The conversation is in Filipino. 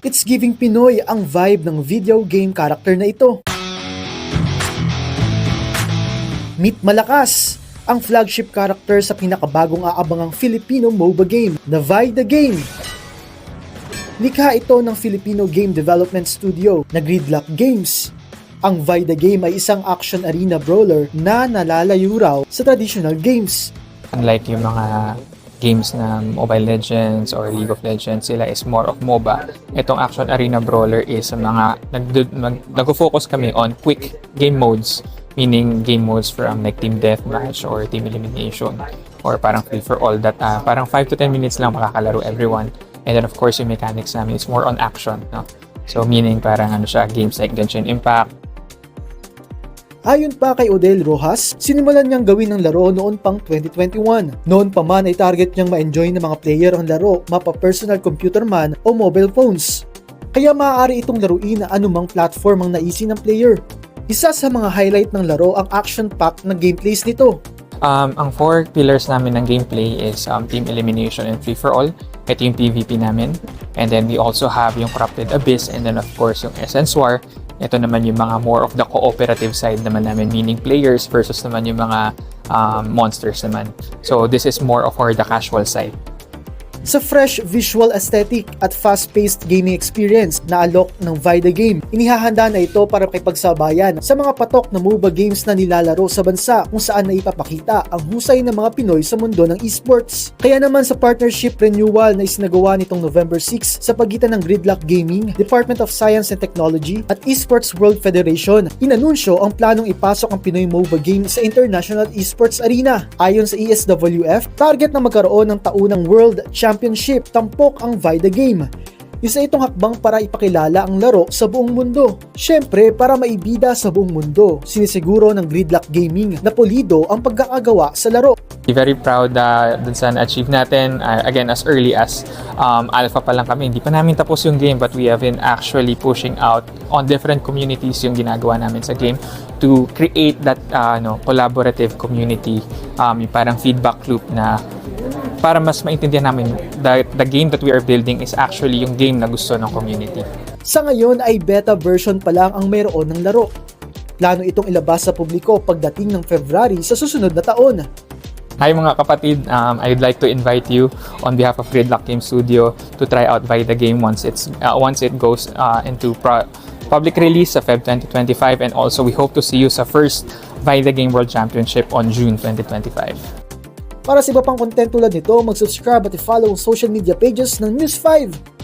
It's giving Pinoy ang vibe ng video game character na ito. Meet Malakas, ang flagship character sa pinakabagong aabangang Filipino MOBA game na Vi The Game. Likha ito ng Filipino game development studio na Gridlock Games. Ang Vi The Game ay isang action arena brawler na nalalayo raw sa traditional games. Unlike yung mga games na Mobile Legends or League of Legends, sila is more of MOBA. Itong action arena brawler is mga nag-focus kami on quick game modes, meaning game modes from like team deathmatch or team elimination or parang free for all that parang 5 to 10 minutes lang makakalaro everyone. And then of course yung mechanics namin is more on action, no? So meaning parang games like Genshin Impact. Ayon pa kay Odell Rojas, sinimulan niyang gawin ng laro noon pang 2021. Noon pa man ay target niyang ma-enjoy ng mga player ang laro, mapa-personal computer man o mobile phones. Kaya maaari itong laruin na anumang platform ang naisin ng player. Isa sa mga highlight ng laro ang action-packed na gameplays nito. Ang 4 pillars namin ng gameplay is team elimination and free for all. Ito yung PvP namin. And then we also have yung Corrupted Abyss and then of course yung Essence War. Ito naman yung mga more of the cooperative side naman namin, meaning players versus naman yung mga monsters naman. So this is more of the casual side. Sa fresh visual aesthetic at fast-paced gaming experience na alok ng Vi The Game, inihahanda na ito para makipagsabayan sa mga patok na MOBA games na nilalaro sa bansa kung saan na ipapakita ang husay ng mga Pinoy sa mundo ng esports. Kaya naman sa partnership renewal na isinagawa nitong November 6 sa pagitan ng Gridlock Gaming, Department of Science and Technology at Esports World Federation, inanunsyo ang planong ipasok ang Pinoy MOBA game sa International Esports Arena. Ayon sa ESWF, target na magkaroon ng taunang World Championship, tampok ang Vi The Game. Isa itong hakbang para ipakilala ang laro sa buong mundo. Siyempre, para maibida sa buong mundo, sinisiguro ng Gridlock Gaming na pulido ang pagkakagawa sa laro. Very proud dun sa na-achieve natin. Again, as early as alpha pa lang kami, hindi pa namin tapos yung game, but we have been actually pushing out on different communities yung ginagawa namin sa game to create that collaborative community, yung parang feedback loop na para mas maintindihan namin that the game that we are building is actually yung game na gusto ng community. Sa ngayon ay beta version pa lang ang mayroon ng laro. Plano itong ilabas sa publiko pagdating ng February sa susunod na taon. Hi mga kapatid, I'd like to invite you on behalf of Gridlock Game Studio to try out Vi The Game once it goes into public release sa Feb 2025, and also we hope to see you sa first Vi The Game World Championship on June 2025. Para sa iba pang content tulad nito, mag-subscribe at i-follow ang social media pages ng News 5.